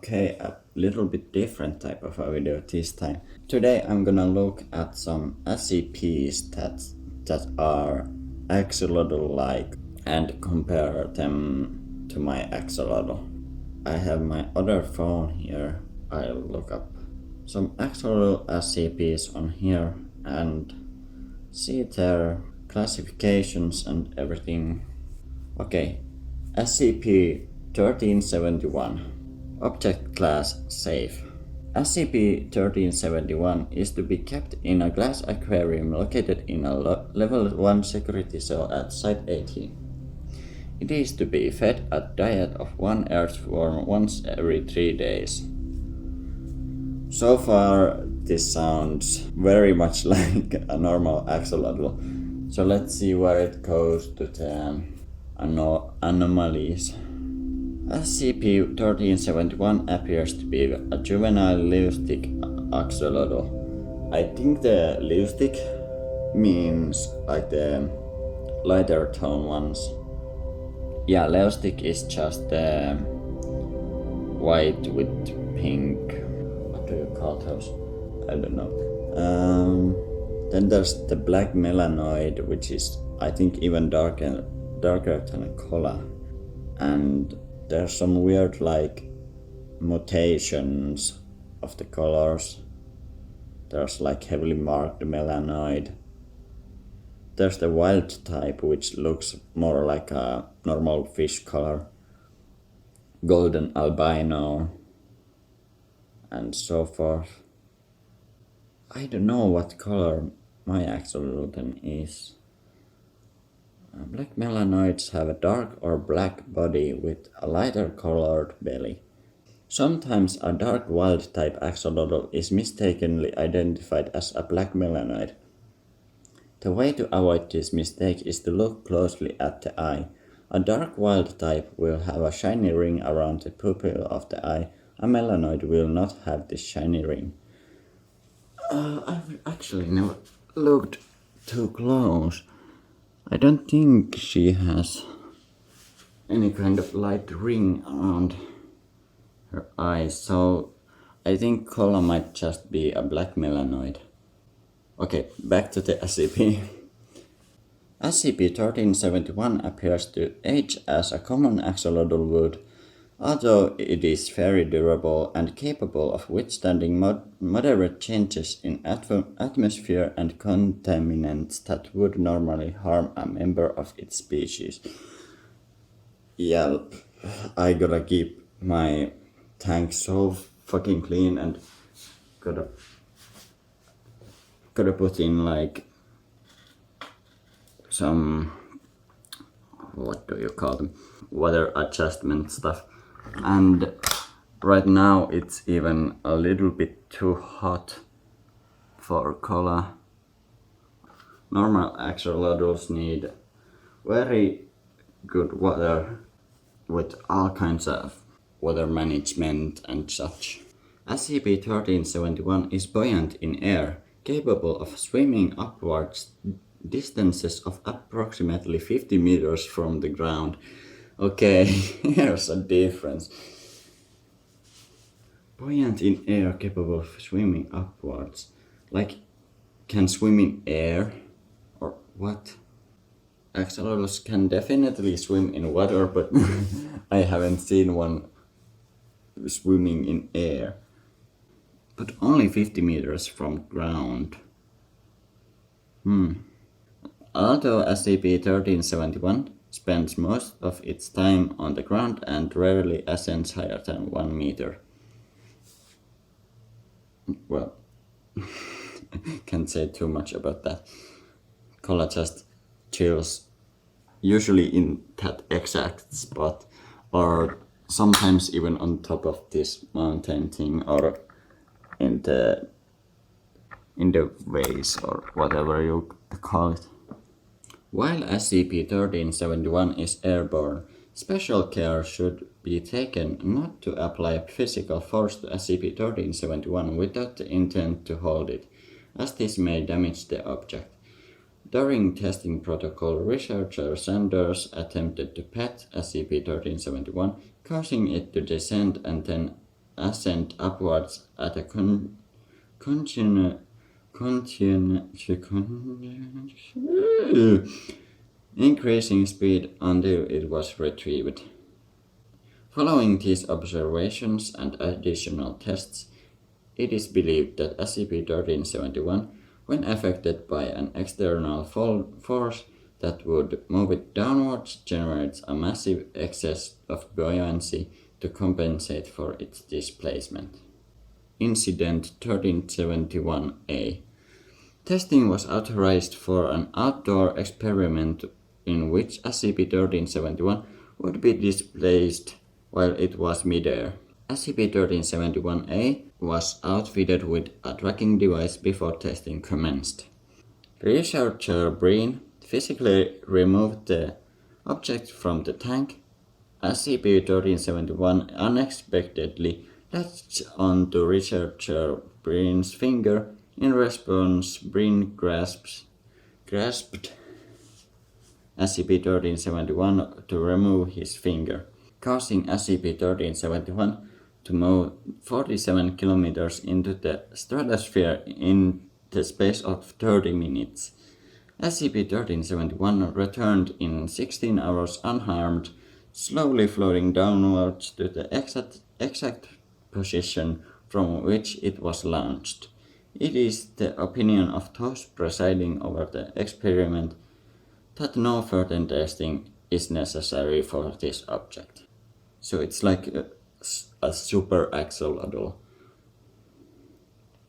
Okay, a little bit different type of a video this time. Today I'm gonna look at some SCPs that are axolotl-like and compare them to my axolotl. I have my other phone here. I'll look up some axolotl SCPs on here and see their classifications and everything. Okay, SCP-1371. Object Class Safe. SCP-1371 is to be kept in a glass aquarium located in a Level 1 security cell at Site 18. It is to be fed a diet of 1 earthworm once every 3 days. So far, this sounds very much like a normal axolotl. So let's see where it goes to the anomalies. SCP-1371 appears to be a juvenile leucistic axolotl. I think the leucistic means like the lighter tone ones. Yeah, leucistic is just the white with pink. What do you call those? I don't know. Then there's the black melanoid, which is I think even darker than a color. And there's some weird like mutations of the colors. There's like heavily marked melanoid. There's the wild type, which looks more like a normal fish color. Golden albino. And so forth. I don't know what color my axolotl is. Black melanoids have a dark or black body with a lighter colored belly. Sometimes a dark wild type axolotl is mistakenly identified as a black melanoid. The way to avoid this mistake is to look closely at the eye. A dark wild type will have a shiny ring around the pupil of the eye. A melanoid will not have this shiny ring. I've actually never looked too close. I don't think she has any kind of light ring around her eyes, so I think Kola might just be a black melanoid. Okay, back to the SCP. SCP-1371 appears to age as a common axolotl would, although it is very durable and capable of withstanding moderate changes in atmosphere and contaminants that would normally harm a member of its species. Yeah, I gotta keep my tank so fucking clean and gotta put in like some, what do you call them, water adjustment stuff. And right now it's even a little bit too hot for Kola. Normal axolotls need very good water with all kinds of water management and such. SCP-1371 is buoyant in air, capable of swimming upwards distances of approximately 50 meters from the ground. Okay, here's a difference. Buoyant in air, capable of swimming upwards. Like, can swim in air? Or what? Axolotls can definitely swim in water, but I haven't seen one swimming in air. But only 50 meters from ground. Although SCP-1371 spends most of its time on the ground and rarely ascends higher than 1 meter. Well, can't say too much about that. Kola just chills, usually in that exact spot, or sometimes even on top of this mountain thing, or in the vase, or whatever you call it. While SCP-1371 is airborne, special care should be taken not to apply physical force to SCP-1371 without the intent to hold it, as this may damage the object. During testing protocol, researcher Sanders attempted to pet SCP-1371, causing it to descend and then ascend upwards at a increasing speed until it was retrieved. Following these observations and additional tests, it is believed that SCP-1371, when affected by an external force that would move it downwards, generates a massive excess of buoyancy to compensate for its displacement. Incident 1371A. Testing was authorized for an outdoor experiment in which SCP-1371 would be displaced while it was midair. SCP-1371A was outfitted with a tracking device before testing commenced. Researcher Breen physically removed the object from the tank. SCP-1371 unexpectedly latched onto researcher Breen's finger. In response, Breen grasped SCP-1371 to remove his finger, causing SCP-1371 to move 47 kilometers into the stratosphere in the space of 30 minutes. SCP-1371 returned in 16 hours unharmed, slowly floating downwards to the exact position from which it was launched. It is the opinion of those presiding over the experiment that no further testing is necessary for this object. So it's like a super axolotl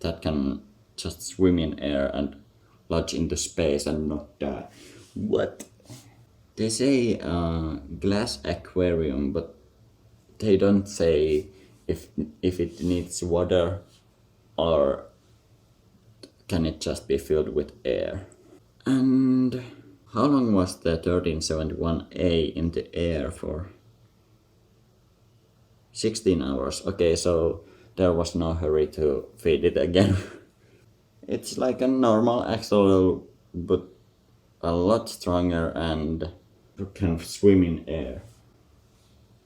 that can just swim in air and lodge into space and not die. What? They say glass aquarium, but they don't say if it needs water or can it just be filled with air. And how long was the 1371A in the air for? 16 hours. Okay, so there was no hurry to feed it again. It's like a normal axolotl, but a lot stronger and can swim in air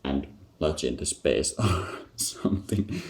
and lodge into space or something.